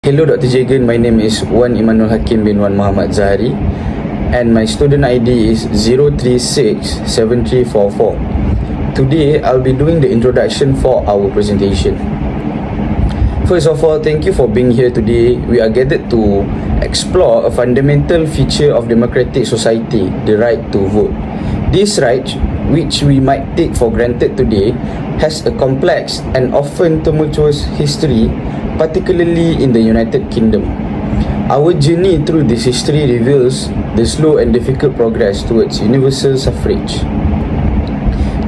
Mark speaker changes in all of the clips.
Speaker 1: Hello Dr. Jagan, my name is Wan Imanul Hakim bin Wan Muhammad Zahari and my student ID is 0367344. Today, I'll be doing the introduction for our presentation. First of all, thank you for being here today. We are gathered to explore a fundamental feature of democratic society, the right to vote. This right, which we might take for granted today, has a complex and often tumultuous history, particularly in the United Kingdom. Our journey through this history reveals the slow and difficult progress towards universal suffrage.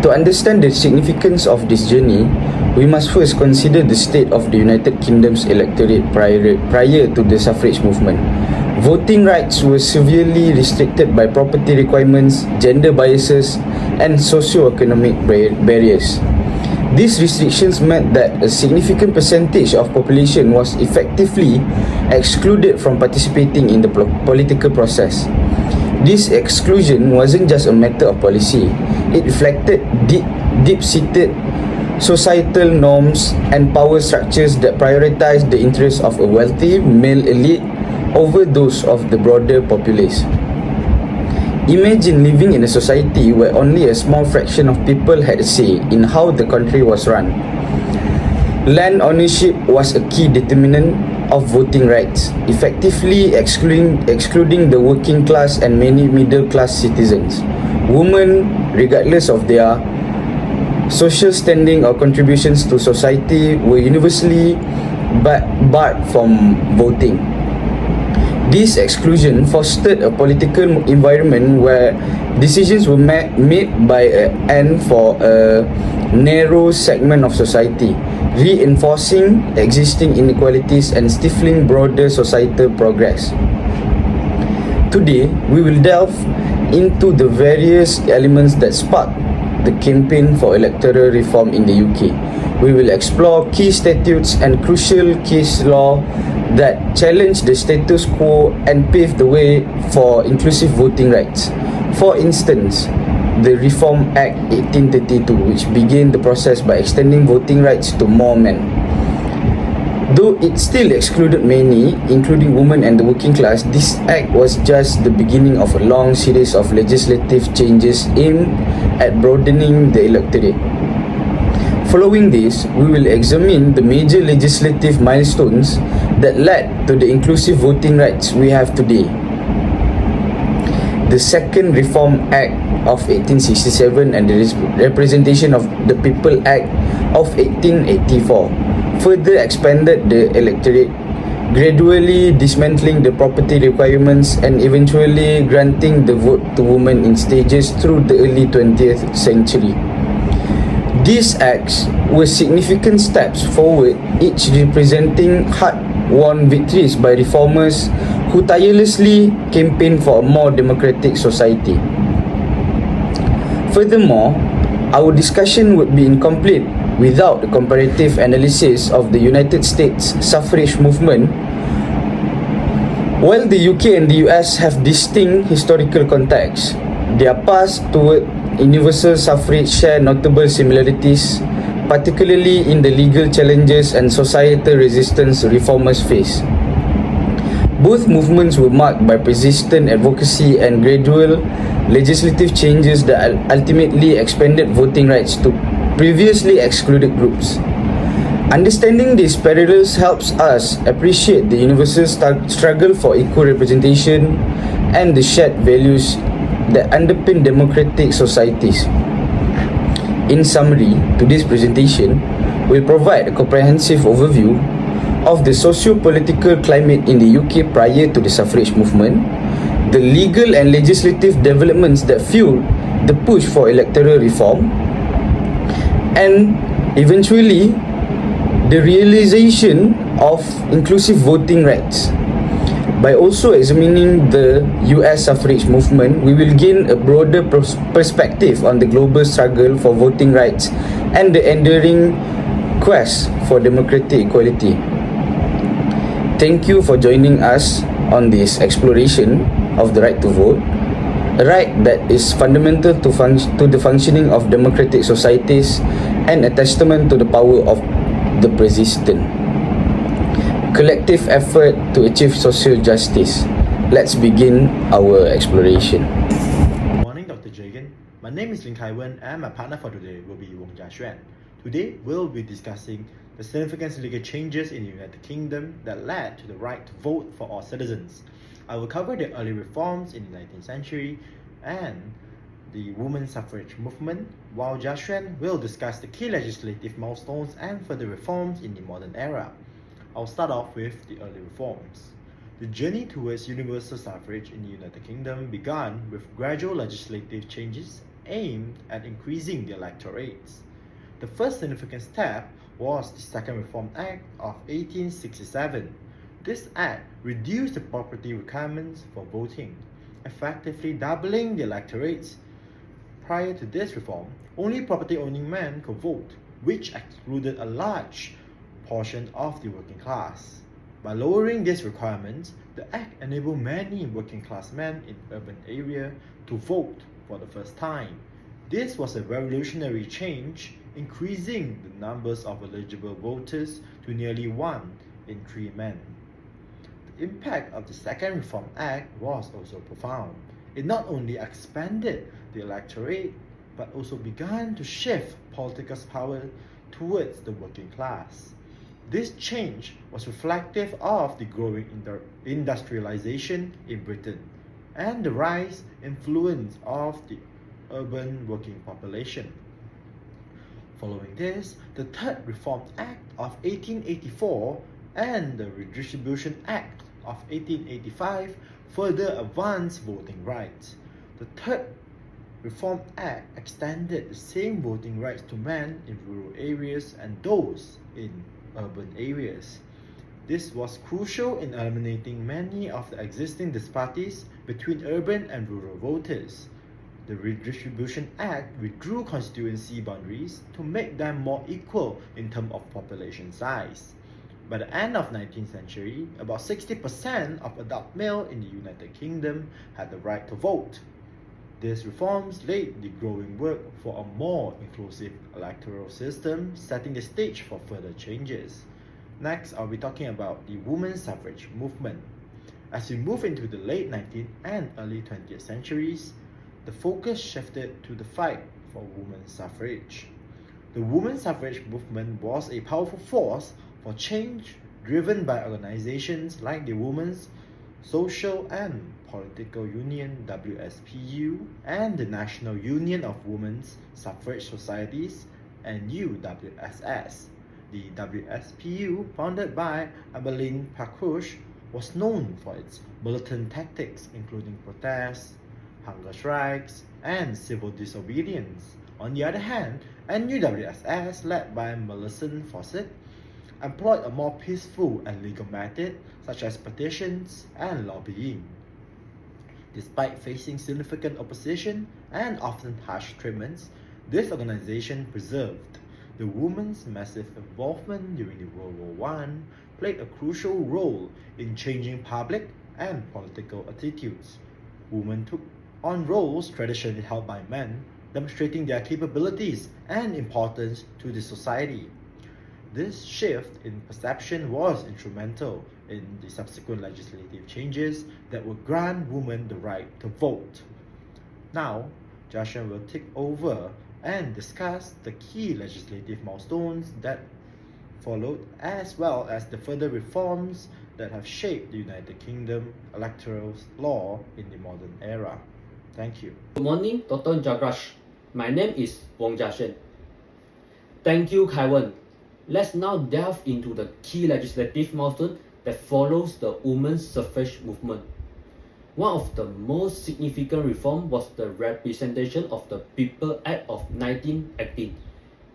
Speaker 1: To understand the significance of this journey, we must first consider the state of the United Kingdom's electorate prior to the suffrage movement. Voting rights were severely restricted by property requirements, gender biases, and socio-economic barriers. These restrictions meant that a significant percentage of population was effectively excluded from participating in the political process. This exclusion wasn't just a matter of policy. It reflected deep-seated societal norms and power structures that prioritized the interests of a wealthy male elite over those of the broader populace. Imagine living in a society where only a small fraction of people had a say in how the country was run. Land ownership was a key determinant of voting rights, effectively excluding the working class and many middle-class citizens. Women, regardless of their social standing or contributions to society, were universally barred from voting. This exclusion fostered a political environment where decisions were made by and for a narrow segment of society, reinforcing existing inequalities and stifling broader societal progress. Today, we will delve into the various elements that sparked the campaign for electoral reform in the UK. We will explore key statutes and crucial case law that challenge the status quo and pave the way for inclusive voting rights. For instance, the Reform Act 1832, which began the process by extending voting rights to more men. Though it still excluded many, including women and the working class, this act was just the beginning of a long series of legislative changes aimed at broadening the electorate. Following this, we will examine the major legislative milestones that led to the inclusive voting rights we have today. The Second Reform Act of 1867 and the Representation of the People Act of 1884 further expanded the electorate, gradually dismantling the property requirements and eventually granting the vote to women in stages through the early 20th century. These acts were significant steps forward, each representing hard-won victories by reformers who tirelessly campaigned for a more democratic society. Furthermore, our discussion would be incomplete without a comparative analysis of the United States suffrage movement. While the UK and the US have distinct historical contexts, their paths toward universal suffrage share notable similarities, particularly in the legal challenges and societal resistance reformers face. Both movements were marked by persistent advocacy and gradual legislative changes that ultimately expanded voting rights to previously excluded groups. Understanding these parallels helps us appreciate the universal struggle for equal representation and the shared values that underpin democratic societies. In summary, today's presentation will provide a comprehensive overview of the socio-political climate in the UK prior to the suffrage movement, the legal and legislative developments that fueled the push for electoral reform, and eventually the realization of inclusive voting rights. By also examining the US suffrage movement, we will gain a broader perspective on the global struggle for voting rights and the enduring quest for democratic equality. Thank you for joining us on this exploration of the right to vote, a right that is fundamental to the functioning of democratic societies and a testament to the power of the persistent. collective effort to achieve social justice. Let's begin our exploration.
Speaker 2: Good morning, Dr. Jagan. My name is Lin Kai Wen and my partner for today will be Wong Jia Xuan. Today, we'll be discussing the significant legal changes in the United Kingdom that led to the right to vote for all citizens. I will cover the early reforms in the 19th century and the women's suffrage movement, while Jia Xuan will discuss the key legislative milestones and further reforms in the modern era. I'll start off with the early reforms. The journey towards universal suffrage in the United Kingdom began with gradual legislative changes aimed at increasing the electorates. The first significant step was the Second Reform Act of 1867. This act reduced the property requirements for voting, effectively doubling the electorates. Prior to this reform, only property-owning men could vote, which excluded a large portion of the working class. By lowering these requirements, the Act enabled many working-class men in urban areas to vote for the first time. This was a revolutionary change, increasing the numbers of eligible voters to nearly 1 in 3 men. The impact of the Second Reform Act was also profound. It not only expanded the electorate, but also began to shift political power towards the working class. This change was reflective of the growing industrialization in Britain and the rise influence of the urban working population. Following this, the Third Reform Act of 1884 and the Redistribution Act of 1885 further advanced voting rights. The Third Reform Act extended the same voting rights to men in rural areas and those in urban areas. This was crucial in eliminating many of the existing disparities between urban and rural voters. The Redistribution Act withdrew constituency boundaries to make them more equal in terms of population size. By the end of the 19th century, about 60% of adult males in the United Kingdom had the right to vote. These reforms laid the growing work for a more inclusive electoral system, setting the stage for further changes. Next, I'll be talking about the women's suffrage movement. As we move into the late 19th and early 20th centuries, the focus shifted to the fight for women's suffrage. The women's suffrage movement was a powerful force for change, driven by organizations like the Women's Social and Political Union WSPU and the National Union of Women's Suffrage Societies NUWSS. The WSPU, founded by Emmeline Pankhurst, was known for its militant tactics including protests, hunger strikes, and civil disobedience. On the other hand, NUWSS, led by Millicent Fawcett, employed a more peaceful and legal method such as petitions and lobbying. Despite facing significant opposition and often harsh treatments, this organization preserved. The women's massive involvement during the World War I played a crucial role in changing public and political attitudes. Women took on roles traditionally held by men, demonstrating their capabilities and importance to the society. This shift in perception was instrumental in the subsequent legislative changes that would grant women the right to vote. Now, Jia Xuan will take over and discuss the key legislative milestones that followed, as well as the further reforms that have shaped the United Kingdom electoral law in the modern era. Thank you.
Speaker 3: Good morning, Dr. Jagash. My name is Wong Jia Xuan. Thank you, Kai Wen. Let's now delve into the key legislative milestone that follows the women's suffrage movement. One of the most significant reforms was the Representation of the People Act of 1918.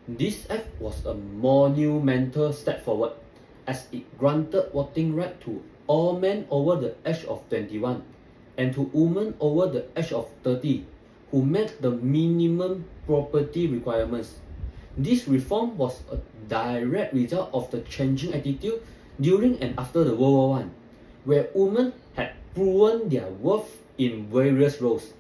Speaker 3: This act was a monumental step forward as it granted voting right to all men over the age of 21 and to women over the age of 30 who met the minimum property requirements. This reform was a direct result of the changing attitude during and after the World War I, where women had proven their worth in various roles.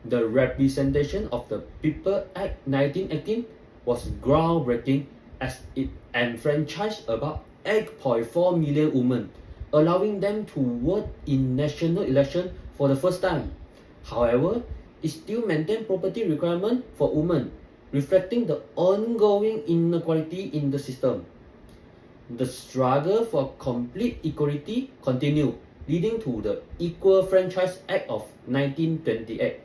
Speaker 3: The Representation of the People Act 1918 was groundbreaking as it enfranchised about 8.4 million women, allowing them to vote in national election for the first time. However, it still maintained property requirement for women, reflecting the ongoing inequality in the system. The struggle for complete equality continued, leading to the Equal Franchise Act of 1928.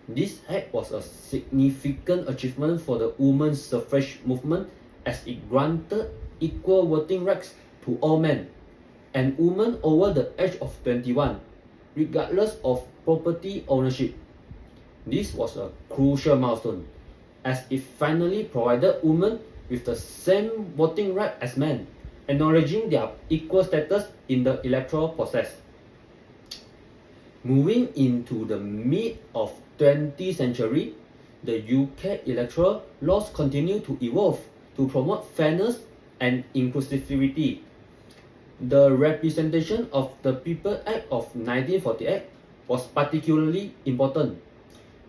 Speaker 3: This act was a significant achievement for the women's suffrage movement as it granted equal voting rights to all men and women over the age of 21, regardless of property ownership. This was a crucial milestone as it finally provided women with the same voting right as men, acknowledging their equal status in the electoral process. Moving into the mid of 20th century, the UK electoral laws continue to evolve to promote fairness and inclusivity. The Representation of the People Act of 1948 was particularly important.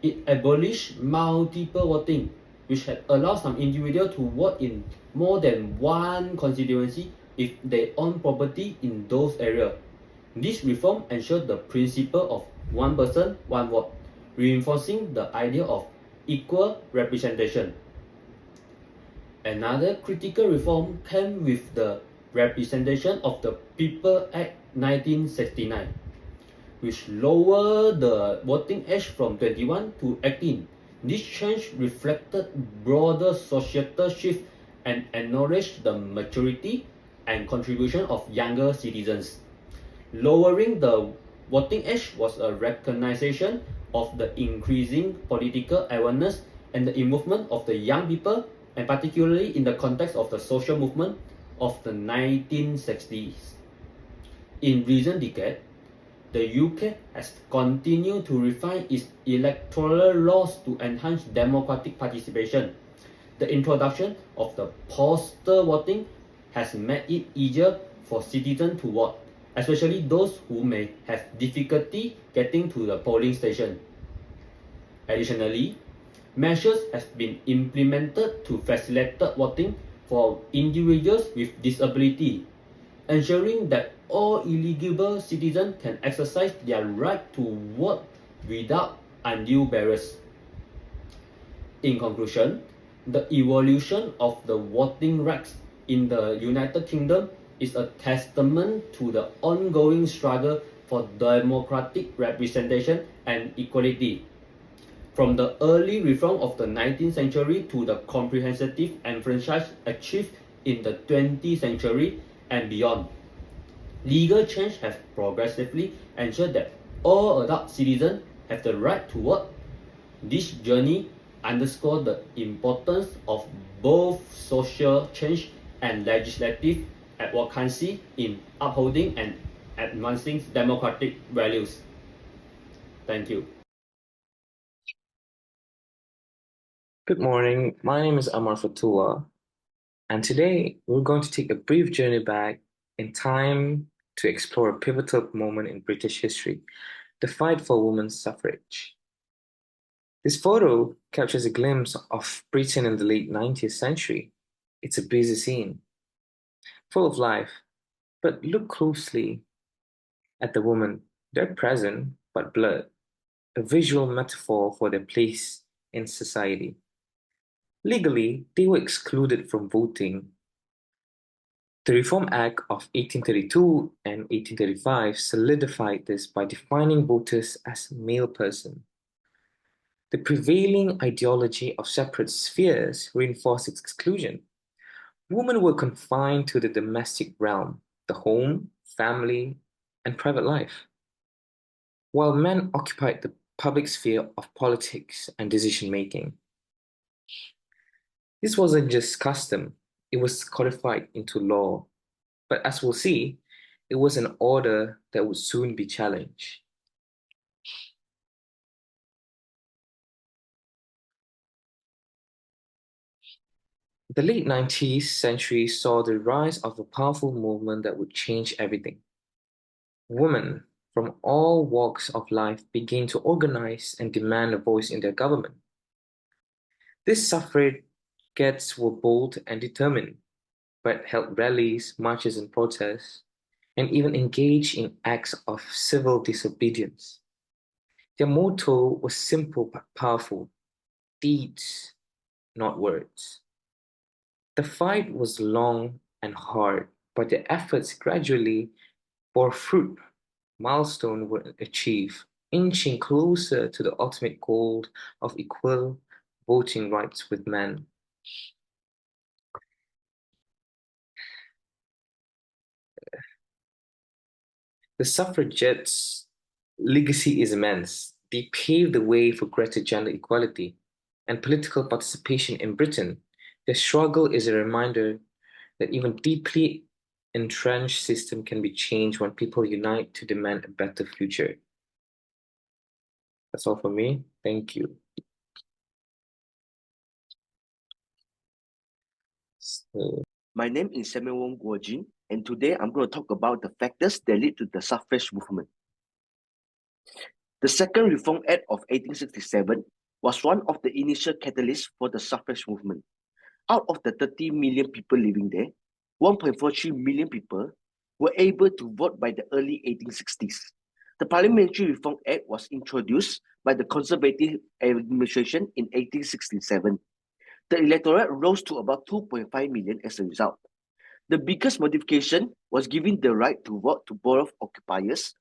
Speaker 3: It abolished multiple voting, which had allowed some individuals to vote in more than one constituency if they own property in those areas. This reform ensured the principle of one person, one vote, reinforcing the idea of equal representation. Another critical reform came with the Representation of the People Act 1969, which lowered the voting age from 21 to 18. This change reflected broader societal shift and acknowledged the maturity and contribution of younger citizens. Lowering the voting age was a recognition of the increasing political awareness and the involvement of the young people, and particularly in the context of the social movement of the 1960s. In recent decades, the UK has continued to refine its electoral laws to enhance democratic participation. The introduction of the postal voting has made it easier for citizens to vote, especially those who may have difficulty getting to the polling station. Additionally, measures have been implemented to facilitate voting for individuals with disability, ensuring that all eligible citizens can exercise their right to vote without undue barriers. In conclusion, the evolution of the voting rights in the United Kingdom is a testament to the ongoing struggle for democratic representation and equality. From the early reform of the 19th century to the comprehensive enfranchisement achieved in the 20th century and beyond, legal change has progressively ensured that all adult citizens have the right to vote. This journey underscores the importance of both social change and legislative advocacy in upholding and advancing democratic values. Thank you.
Speaker 4: Good morning, my name is Amar Fatullah, and today we're going to take a brief journey back in time to explore a pivotal moment in British history, the fight for women's suffrage. This photo captures a glimpse of Britain in the late 19th century. It's a busy scene, full of life, but look closely at the women. They're present but blurred, a visual metaphor for their place in society. Legally, they were excluded from voting. The Reform Act of 1832 and 1835 solidified this by defining voters as male person. The prevailing ideology of separate spheres reinforced its exclusion. Women were confined to the domestic realm, the home, family, and private life, while men occupied the public sphere of politics and decision-making. This wasn't just custom, it was codified into law. But as we'll see, it was an order that would soon be challenged. The late 19th century saw the rise of a powerful movement that would change everything. Women from all walks of life began to organize and demand a voice in their government. These suffragettes were bold and determined. but held rallies, marches, and protests, and even engaged in acts of civil disobedience. Their motto was simple but powerful: deeds, not words. The fight was long and hard, but their efforts gradually bore fruit. Milestones were achieved, inching closer to the ultimate goal of equal voting rights with men. The suffragettes' legacy is immense. They paved the way for greater gender equality and political participation in Britain. Their struggle is a reminder that even deeply entrenched system can be changed when people unite to demand a better future. That's all for me. Thank you.
Speaker 5: My name is Samuel Wong Guojin, and today I'm going to talk about the factors that lead to the suffrage movement. The Second Reform Act of 1867 was one of the initial catalysts for the suffrage movement. Out of the 30 million people living there, 1.43 million people were able to vote by the early 1860s. The Parliamentary Reform Act was introduced by the Conservative administration in 1867. The electorate rose to about 2.5 million as a result. The biggest modification was giving the right to vote to borough occupiers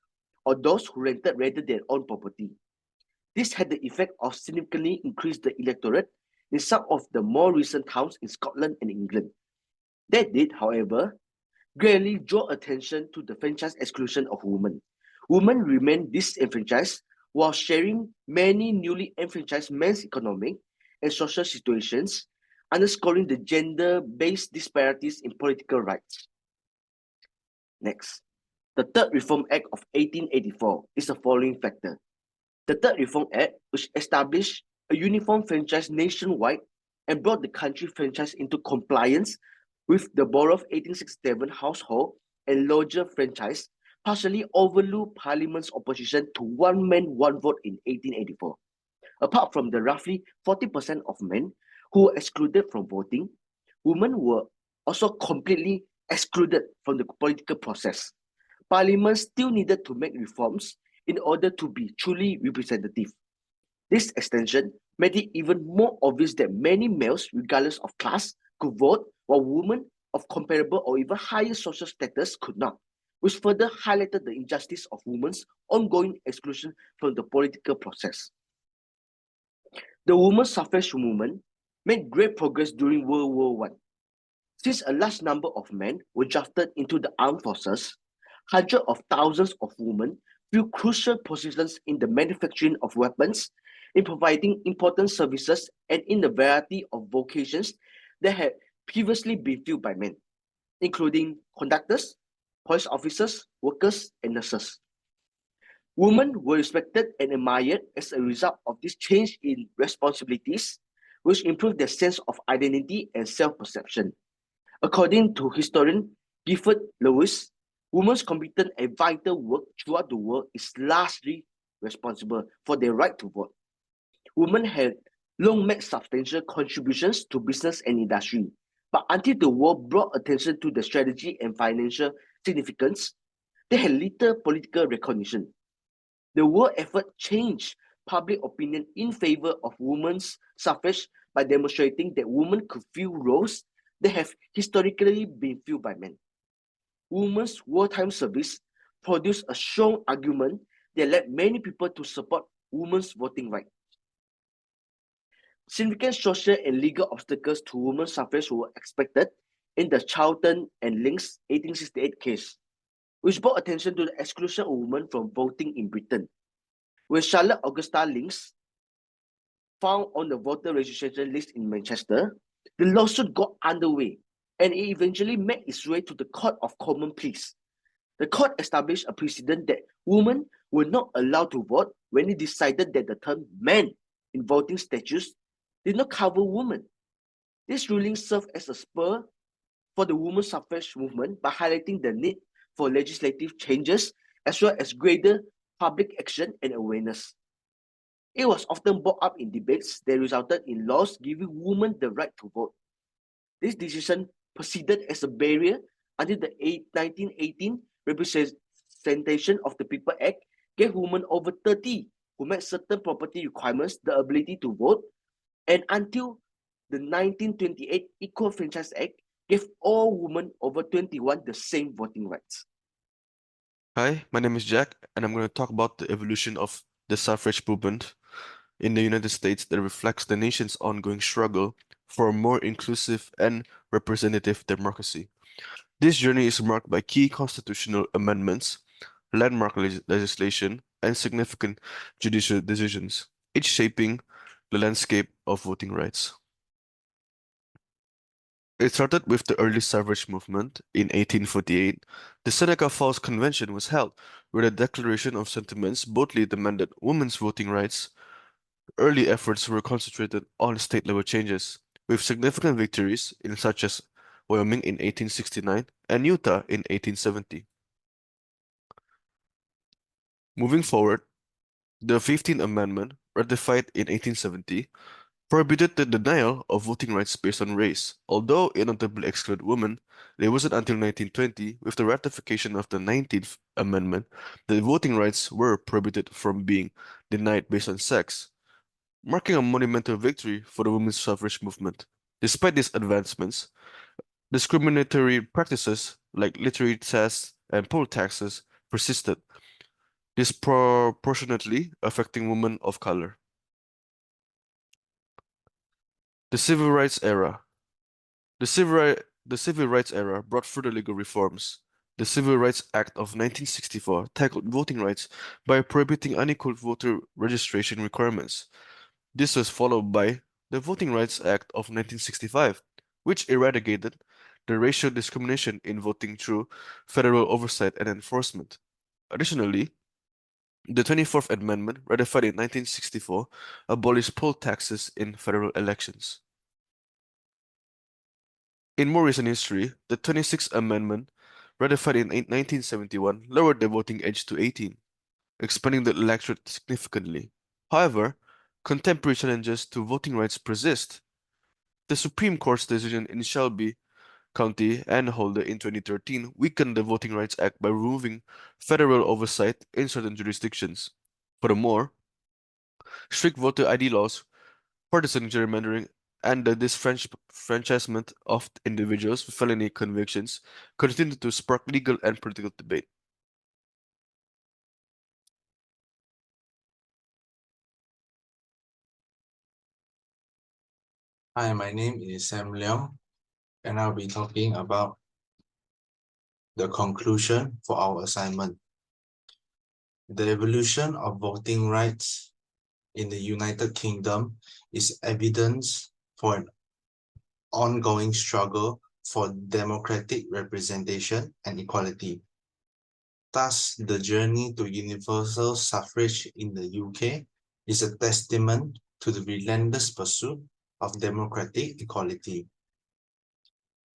Speaker 5: or those who rented rather than own property. This had the effect of significantly increase the electorate in some of the more recent towns in Scotland and England. That did, however, greatly draw attention to the franchise exclusion of women. Women remained disenfranchised while sharing many newly enfranchised men's economic and social situations, underscoring the gender-based disparities in political rights. Next, the Third Reform Act of 1884 is the following factor. The Third Reform Act, which established a uniform franchise nationwide and brought the country franchise into compliance with the Borough of 1867 household and lodger franchise, partially overlooked Parliament's opposition to one man, one vote in 1884. Apart from the roughly 40% of men who were excluded from voting, women were also completely excluded from the political process. Parliament still needed to make reforms in order to be truly representative. This extension made it even more obvious that many males, regardless of class, could vote, while women of comparable or even higher social status could not, which further highlighted the injustice of women's ongoing exclusion from the political process. The women's suffrage movement made great progress during World War I. Since a large number of men were drafted into the armed forces, hundreds of thousands of women filled crucial positions in the manufacturing of weapons, in providing important services, and in the variety of vocations that had previously been filled by men, including conductors, police officers, workers, and nurses. Women were respected and admired as a result of this change in responsibilities, which improved their sense of identity and self-perception. According to historian Gifford Lewis, women's competent and vital work throughout the world is largely responsible for their right to vote. Women had long made substantial contributions to business and industry, but until the war brought attention to the strategy and financial significance, they had little political recognition. The war effort changed public opinion in favor of women's suffrage by demonstrating that women could fill roles that have historically been filled by men. Women's wartime service produced a strong argument that led many people to support women's voting rights. Significant social and legal obstacles to women's suffrage were expected in the Charlton and Links 1868 case, which brought attention to the exclusion of women from voting in Britain. When Charlotte Augusta Links found on the voter registration list in Manchester, the lawsuit got underway and it eventually made its way to the Court of Common Pleas. The court established a precedent that women were not allowed to vote when it decided that the term man in voting statutes did not cover women. This ruling served as a spur for the women's suffrage movement by highlighting the need for legislative changes as well as greater public action and awareness. It was often brought up in debates that resulted in laws giving women the right to vote. This decision proceeded as a barrier until the 1918 Representation of the People Act gave women over 30 who met certain property requirements the ability to vote, and until the 1928 Equal Franchise Act gave all women over 21 the same voting rights.
Speaker 6: Hi, my name is Jack, and I'm going to talk about the evolution of the suffrage movement in the United States that reflects the nation's ongoing struggle for a more inclusive and representative democracy. This journey is marked by key constitutional amendments, landmark legislation, and significant judicial decisions, each shaping the landscape of voting rights. It started with the early suffrage movement in 1848. The Seneca Falls Convention was held, where the Declaration of Sentiments boldly demanded women's voting rights. Early efforts were concentrated on state-level changes, with significant victories in such as Wyoming in 1869 and Utah in 1870. Moving forward, the 15th Amendment, ratified in 1870, prohibited the denial of voting rights based on race. Although it notably excluded women, it wasn't until 1920, with the ratification of the 19th Amendment, that voting rights were prohibited from being denied based on sex, marking a monumental victory for the women's suffrage movement. Despite these advancements, discriminatory practices like literary tests and poll taxes persisted, disproportionately affecting women of color. The Civil Rights Era. The Civil Rights Era brought further legal reforms. The Civil Rights Act of 1964 tackled voting rights by prohibiting unequal voter registration requirements. This was followed by the Voting Rights Act of 1965, which eradicated the racial discrimination in voting through federal oversight and enforcement. Additionally, the 24th Amendment, ratified in 1964, abolished poll taxes in federal elections. In more recent history, the 26th Amendment, ratified in 1971, lowered the voting age to 18, expanding the electorate significantly. However, contemporary challenges to voting rights persist. The Supreme Court's decision in Shelby County and Holder in 2013 weakened the Voting Rights Act by removing federal oversight in certain jurisdictions. Furthermore, strict voter ID laws, partisan gerrymandering, and the disfranchisement of individuals with felony convictions continue to spark legal and political debate.
Speaker 7: Hi, my name is Sam Leong, and I'll be talking about the conclusion for our assignment. The evolution of voting rights in the United Kingdom is evidence for an ongoing struggle for democratic representation and equality. Thus, the journey to universal suffrage in the UK is a testament to the relentless pursuit of democratic equality.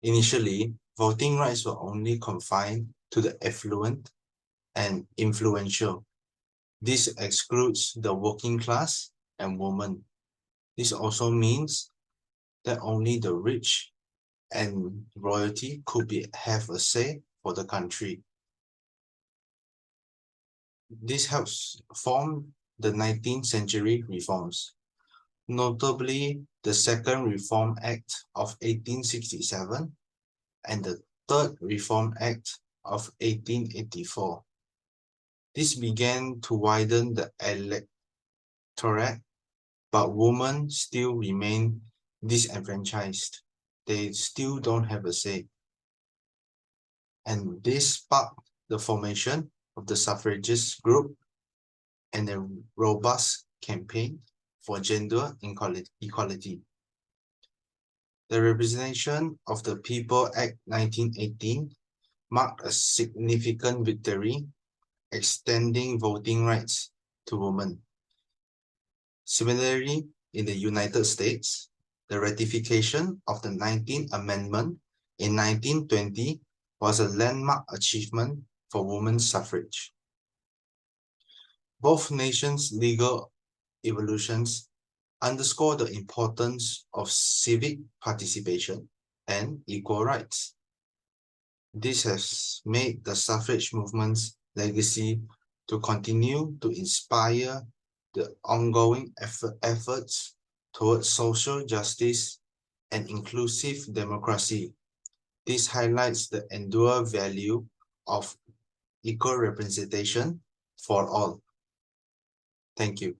Speaker 7: Initially, voting rights were only confined to the affluent and influential. This excludes the working class and women. This also means that only the rich and royalty could have a say for the country. This helps form the 19th century reforms, notably the Second Reform Act of 1867 and the Third Reform Act of 1884. This began to widen the electorate, but women still remain disenfranchised. They still don't have a say. And this sparked the formation of the suffragist group and a robust campaign for gender equality. The Representation of the People Act 1918 marked a significant victory, extending voting rights to women. Similarly, in the United States, the ratification of the 19th Amendment in 1920 was a landmark achievement for women's suffrage. Both nations' legal evolutions underscore the importance of civic participation and equal rights. This has made the suffrage movement's legacy to continue to inspire the ongoing efforts towards social justice and inclusive democracy. This highlights the enduring value of equal representation for all. Thank you.